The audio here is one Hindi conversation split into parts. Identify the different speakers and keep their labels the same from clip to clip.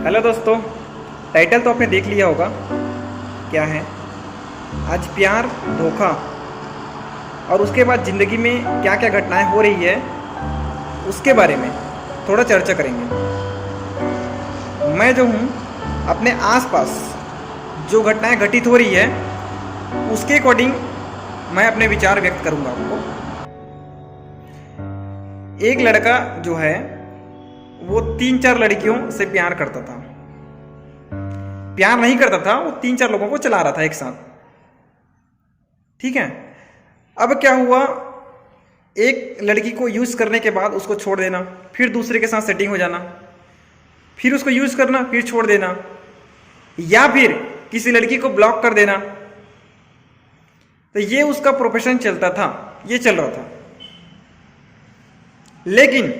Speaker 1: हेलो दोस्तों, टाइटल तो आपने देख लिया होगा। क्या है आज? प्यार, धोखा और उसके बाद ज़िंदगी में क्या क्या घटनाएं हो रही है उसके बारे में थोड़ा चर्चा करेंगे। मैं जो हूँ अपने आसपास जो घटनाएं घटित हो रही है उसके अकॉर्डिंग मैं अपने विचार व्यक्त करूँगा आपको। एक लड़का जो है वो 3-4 लड़कियों से प्यार करता था। प्यार नहीं करता था, वो 3-4 लोगों को चला रहा था एक साथ। ठीक है। अब क्या हुआ, एक लड़की को यूज करने के बाद उसको छोड़ देना, फिर दूसरे के साथ सेटिंग हो जाना, फिर उसको यूज करना, फिर छोड़ देना, या फिर किसी लड़की को ब्लॉक कर देना। तो ये उसका प्रोफेशन चलता था, ये चल रहा था। लेकिन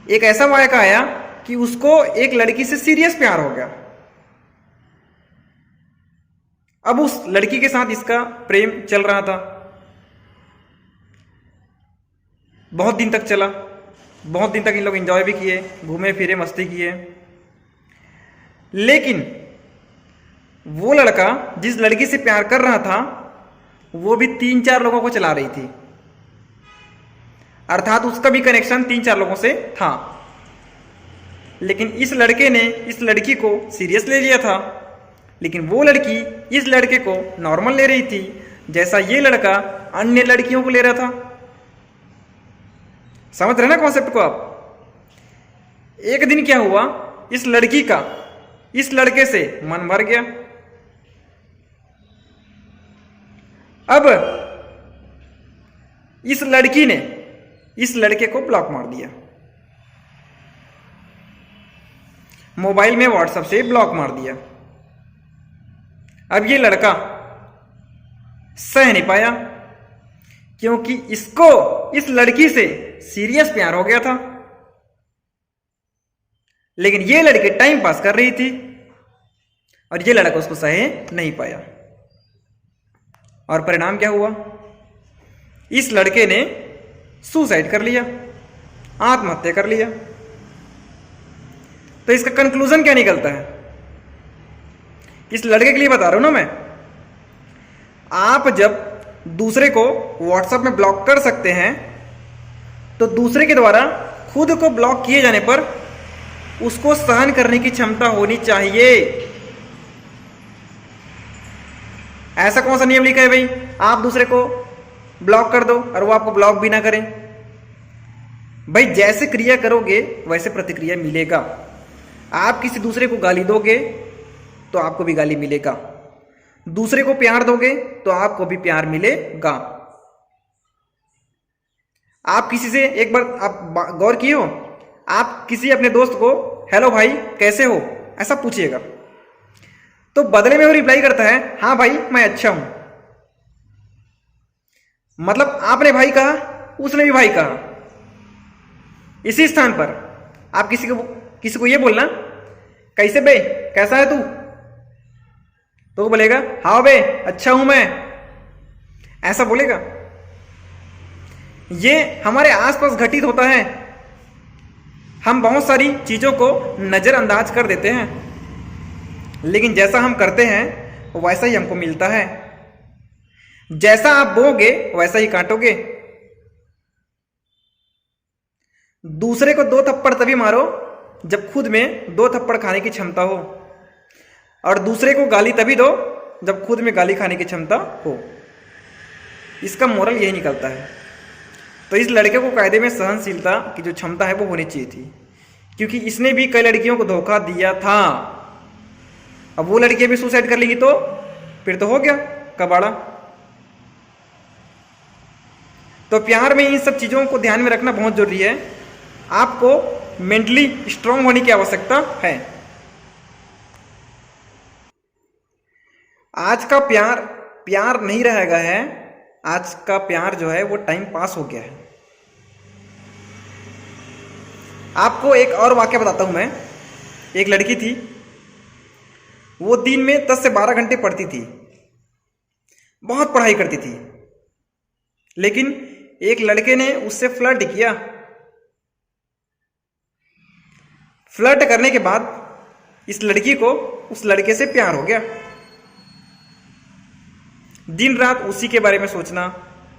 Speaker 1: एक ऐसा वाक़या आया कि उसको एक लड़की से सीरियस प्यार हो गया। अब उस लड़की के साथ इसका प्रेम चल रहा था, बहुत दिन तक चला। बहुत दिन तक इन लोग एंजॉय भी किए, घूमे फिरे, मस्ती किए। लेकिन वो लड़का जिस लड़की से प्यार कर रहा था वो भी 3-4 लोगों को चला रही थी, अर्थात उसका भी कनेक्शन 3-4 लोगों से था। लेकिन इस लड़के ने इस लड़की को सीरियस ले लिया था, लेकिन वो लड़की इस लड़के को नॉर्मल ले रही थी, जैसा ये लड़का अन्य लड़कियों को ले रहा था। समझ रहे ना कॉन्सेप्ट को आप? एक दिन क्या हुआ, इस लड़की का इस लड़के से मन भर गया। अब इस लड़की ने इस लड़के को ब्लॉक मार दिया, मोबाइल में व्हाट्सएप से ब्लॉक मार दिया। अब ये लड़का सह नहीं पाया, क्योंकि इसको इस लड़की से सीरियस प्यार हो गया था। लेकिन ये लड़की टाइम पास कर रही थी और ये लड़का उसको सह नहीं पाया। और परिणाम क्या हुआ, इस लड़के ने सुसाइड कर लिया, आत्महत्या कर लिया। तो इसका कंक्लूजन क्या निकलता है, इस लड़के के लिए बता रहा हूं ना मैं। आप जब दूसरे को व्हाट्सएप में ब्लॉक कर सकते हैं तो दूसरे के द्वारा खुद को ब्लॉक किए जाने पर उसको सहन करने की क्षमता होनी चाहिए। ऐसा कौन सा नियम लिखा है भाई, आप दूसरे को ब्लॉक कर दो और वो आपको ब्लॉक भी ना करें? भाई जैसे क्रिया करोगे वैसे प्रतिक्रिया मिलेगा। आप किसी दूसरे को गाली दोगे तो आपको भी गाली मिलेगा, दूसरे को प्यार दोगे तो आपको भी प्यार मिलेगा। आप किसी से एक बार आप गौर किए हो, आप किसी अपने दोस्त को हेलो भाई कैसे हो ऐसा पूछिएगा, तो बदले में वो रिप्लाई करता है हाँ भाई मैं अच्छा हूं। मतलब आपने भाई कहा, उसने भी भाई कहा। इसी स्थान पर आप किसी को ये बोलना कैसे बे, कैसा है तू, तो वो बोलेगा हाँ बे अच्छा हूं मैं, ऐसा बोलेगा। ये हमारे आसपास घटित होता है। हम बहुत सारी चीजों को नजरअंदाज कर देते हैं, लेकिन जैसा हम करते हैं वैसा ही हमको मिलता है। जैसा आप बोओगे वैसा ही काटोगे। दूसरे को 2 थप्पड़ तभी मारो जब खुद में 2 थप्पड़ खाने की क्षमता हो, और दूसरे को गाली तभी दो जब खुद में गाली खाने की क्षमता हो। इसका मोरल यही निकलता है। तो इस लड़के को कायदे में सहनशीलता की जो क्षमता है वो होनी चाहिए थी, क्योंकि इसने भी कई लड़कियों को धोखा दिया था। अब वो लड़कियां भी सुसाइड कर लेंगी तो फिर तो हो गया कबाड़ा। तो प्यार में इन सब चीजों को ध्यान में रखना बहुत जरूरी है। आपको मेंटली स्ट्रांग होने की आवश्यकता है। आज का प्यार प्यार नहीं रह गया है, आज का प्यार जो है वो टाइम पास हो गया है। आपको एक और वाक्य बताता हूं मैं। एक लड़की थी, वो दिन में 10 से 12 घंटे पढ़ती थी, बहुत पढ़ाई करती थी। लेकिन एक लड़के ने उससे फ्लर्ट किया। फ्लर्ट करने के बाद इस लड़की को उस लड़के से प्यार हो गया। दिन रात उसी के बारे में सोचना,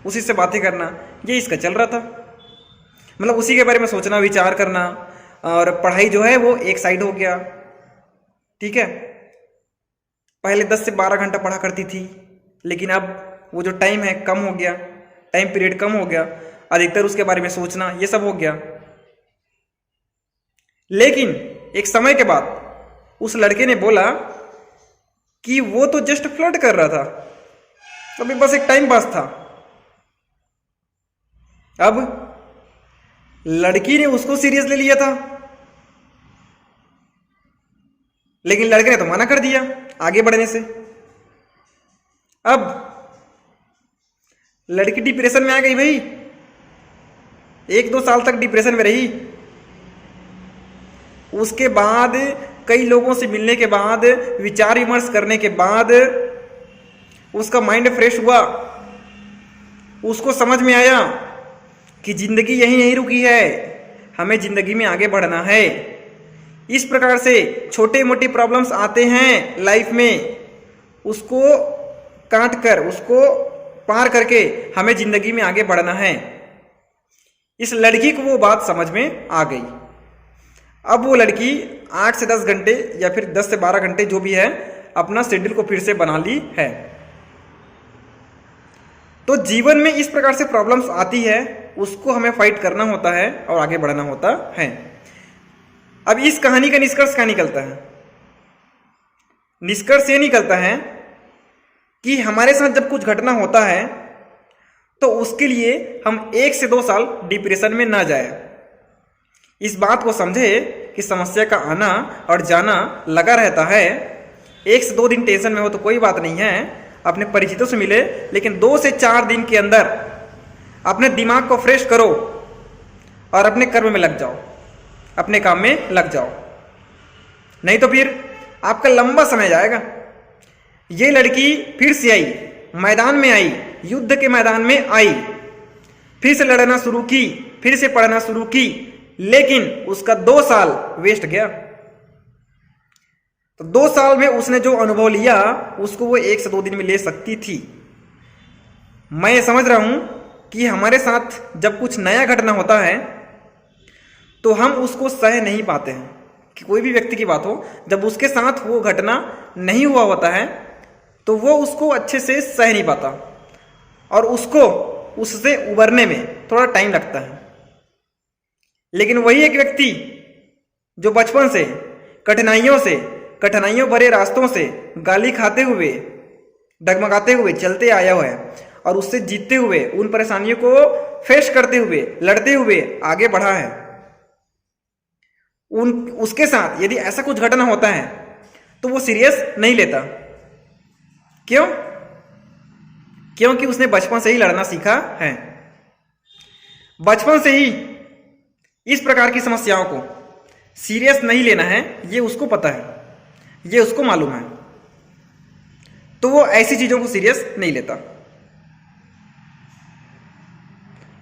Speaker 1: उसी से बातें करना, ये इसका चल रहा था। मतलब उसी के बारे में सोचना, विचार करना, और पढ़ाई जो है वो एक साइड हो गया। ठीक है, पहले 10 से 12 घंटा पढ़ा करती थी, लेकिन अब वो जो टाइम है कम हो गया, टाइम पीरियड कम हो गया, अधिकतर उसके बारे में सोचना, ये सब हो गया। लेकिन एक समय के बाद उस लड़के ने बोला कि वो तो जस्ट फ्लर्ट कर रहा था, अभी बस एक टाइम पास था। अब लड़की ने उसको सीरियस ले लिया था, लेकिन लड़के ने तो मना कर दिया आगे बढ़ने से। अब लड़की डिप्रेशन में आ गई भाई, 1-2 साल तक डिप्रेशन में रही। उसके बाद कई लोगों से मिलने के बाद, विचार विमर्श करने के बाद उसका माइंड फ्रेश हुआ। उसको समझ में आया कि जिंदगी यहीं नहीं रुकी है, हमें जिंदगी में आगे बढ़ना है। इस प्रकार से छोटे मोटे प्रॉब्लम्स आते हैं लाइफ में, उसको काट कर, उसको पार करके हमें जिंदगी में आगे बढ़ना है। इस लड़की को वो बात समझ में आ गई। अब वो लड़की 8 से 10 घंटे या फिर 10 से 12 घंटे जो भी है, अपना शेड्यूल को फिर से बना ली है। तो जीवन में इस प्रकार से प्रॉब्लम्स आती है, उसको हमें फाइट करना होता है और आगे बढ़ना होता है। अब इस कहानी का निष्कर्ष क्या निकलता है? निष्कर्ष ये निकलता है कि हमारे साथ जब कुछ घटना होता है तो उसके लिए हम 1 से 2 साल डिप्रेशन में ना जाए। इस बात को समझे कि समस्या का आना और जाना लगा रहता है। 1 से 2 दिन टेंशन में हो तो कोई बात नहीं है, अपने परिचितों से मिले, लेकिन 2 से 4 दिन के अंदर अपने दिमाग को फ्रेश करो और अपने कर्म में लग जाओ, अपने काम में लग जाओ। नहीं तो फिर आपका लंबा समय जाएगा। ये लड़की फिर से आई, मैदान में आई, युद्ध के मैदान में आई, फिर से लड़ना शुरू की, फिर से पढ़ना शुरू की, लेकिन उसका 2 साल वेस्ट गया। तो 2 साल में उसने जो अनुभव लिया उसको वो 1 से 2 दिन में ले सकती थी। मैं ये समझ रहा हूं कि हमारे साथ जब कुछ नया घटना होता है तो हम उसको सह नहीं पाते हैं। कि कोई भी व्यक्ति की बात हो, जब उसके साथ वो घटना नहीं हुआ होता है तो वो उसको अच्छे से सह नहीं पाता और उसको उससे उबरने में थोड़ा टाइम लगता है। लेकिन वही एक व्यक्ति जो बचपन से कठिनाइयों भरे रास्तों से गाली खाते हुए, डगमगाते हुए चलते आया हुआ है और उससे जीतते हुए, उन परेशानियों को फेस करते हुए, लड़ते हुए आगे बढ़ा है, उसके साथ यदि ऐसा कुछ घटना होता है तो वो सीरियस नहीं लेता। क्यों? क्योंकि उसने बचपन से ही लड़ना सीखा है। बचपन से ही इस प्रकार की समस्याओं को सीरियस नहीं लेना है, ये उसको पता है, ये उसको मालूम है, तो वो ऐसी चीजों को सीरियस नहीं लेता।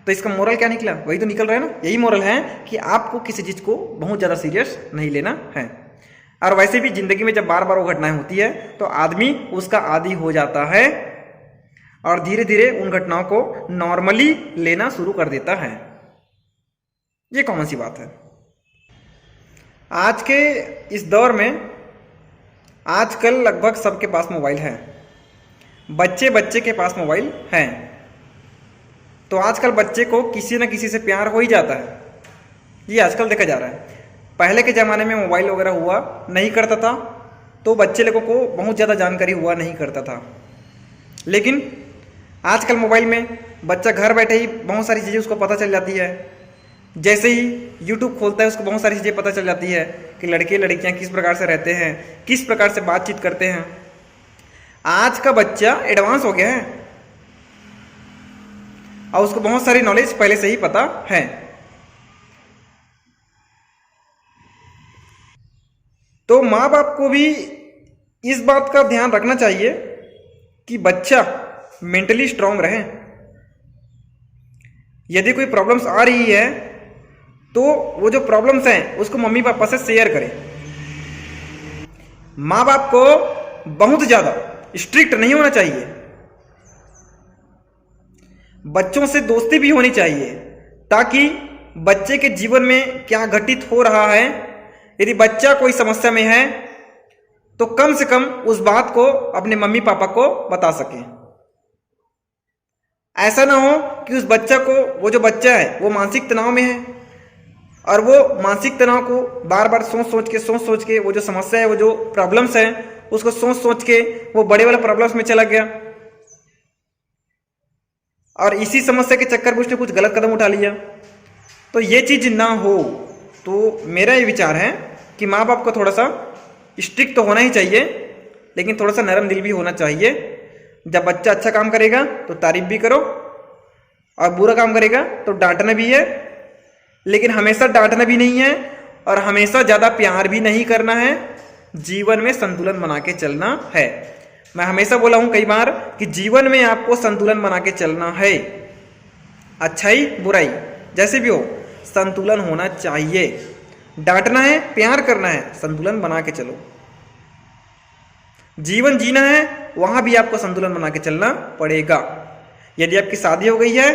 Speaker 1: तो इसका मोरल क्या निकला? वही तो निकल रहा है ना, यही मोरल है कि आपको किसी चीज को बहुत ज्यादा सीरियस नहीं लेना है। और वैसे भी जिंदगी में जब बार बार वो घटनाएं होती है तो आदमी उसका आदी हो जाता है और धीरे धीरे उन घटनाओं को नॉर्मली लेना शुरू कर देता है। ये कॉमन सी बात है। आज के इस दौर में आजकल लगभग सबके पास मोबाइल है, बच्चे बच्चे के पास मोबाइल है। तो आजकल बच्चे को किसी न किसी से प्यार हो ही जाता है, ये आजकल देखा जा रहा है। पहले के ज़माने में मोबाइल वगैरह हुआ नहीं करता था तो बच्चे लोगों को बहुत ज़्यादा जानकारी हुआ नहीं करता था। लेकिन आजकल मोबाइल में बच्चा घर बैठे ही बहुत सारी चीज़ें उसको पता चल जाती है। जैसे ही यूट्यूब खोलता है उसको बहुत सारी चीज़ें पता चल जाती है कि लड़के लड़कियां किस प्रकार से रहते हैं, किस प्रकार से बातचीत करते हैं। आज का बच्चा एडवांस हो गया है और उसको बहुत सारी नॉलेज पहले से ही पता है। तो माँ बाप को भी इस बात का ध्यान रखना चाहिए कि बच्चा मेंटली स्ट्रांग रहे। यदि कोई प्रॉब्लम्स आ रही है तो वो जो प्रॉब्लम्स हैं उसको मम्मी पापा से शेयर करें। माँ बाप को बहुत ज्यादा स्ट्रिक्ट नहीं होना चाहिए, बच्चों से दोस्ती भी होनी चाहिए, ताकि बच्चे के जीवन में क्या घटित हो रहा है, यदि बच्चा कोई समस्या में है तो कम से कम उस बात को अपने मम्मी पापा को बता सके। ऐसा ना हो कि उस बच्चा को, वो जो बच्चा है वो मानसिक तनाव में है और वो मानसिक तनाव को बार बार सोच सोच के वो जो समस्या है, वो जो प्रॉब्लम्स है, उसको सोच सोच के वो बड़े वाले प्रॉब्लम्स में चला गया और इसी समस्या के चक्कर में उसने कुछ गलत कदम उठा लिया। तो ये चीज ना हो, तो मेरा ये विचार है कि माँ बाप को थोड़ा सा स्ट्रिक्ट तो होना ही चाहिए, लेकिन थोड़ा सा नरम दिल भी होना चाहिए। जब बच्चा अच्छा काम करेगा तो तारीफ भी करो और बुरा काम करेगा तो डांटना भी है, लेकिन हमेशा डांटना भी नहीं है और हमेशा ज़्यादा प्यार भी नहीं करना है। जीवन में संतुलन बना के चलना है। मैं हमेशा बोला हूं कई बार कि जीवन में आपको संतुलन बना के चलना है। अच्छाई बुराई जैसे भी हो, संतुलन होना चाहिए। डांटना है, प्यार करना है, संतुलन बना के चलो। जीवन जीना है, वहां भी आपको संतुलन बना के चलना पड़ेगा। यदि आपकी शादी हो गई है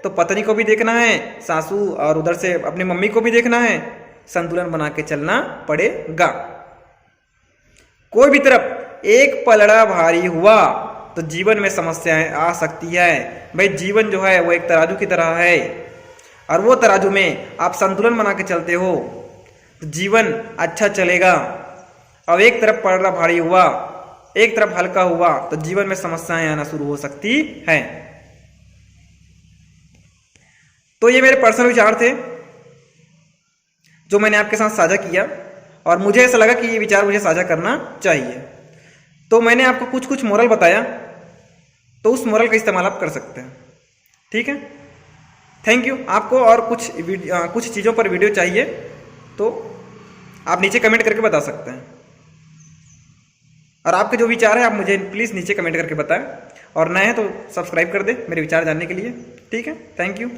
Speaker 1: तो पत्नी को भी देखना है, सासू और उधर से अपनी मम्मी को भी देखना है, संतुलन बना के चलना पड़ेगा। कोई भी तरफ एक पलड़ा भारी हुआ तो जीवन में समस्याएं आ सकती है। भाई जीवन जो है वो एक तराजू की तरह है और वो तराजू में आप संतुलन बना के चलते हो तो जीवन अच्छा चलेगा। अब एक तरफ पलड़ा भारी हुआ, एक तरफ हल्का हुआ तो जीवन में समस्याएं आना शुरू हो सकती हैं। तो ये मेरे पर्सनल विचार थे जो मैंने आपके साथ साझा किया और मुझे ऐसा लगा कि ये विचार मुझे साझा करना चाहिए। तो मैंने आपको कुछ कुछ मोरल बताया, तो उस मोरल का इस्तेमाल आप कर सकते हैं। ठीक है, थैंक यू। आपको और कुछ चीज़ों पर वीडियो चाहिए तो आप नीचे कमेंट करके बता सकते हैं और आपके जो विचार है आप मुझे प्लीज़ नीचे कमेंट करके बताएं और नए हैं तो सब्सक्राइब कर दें मेरे विचार जानने के लिए। ठीक है, थैंक यू।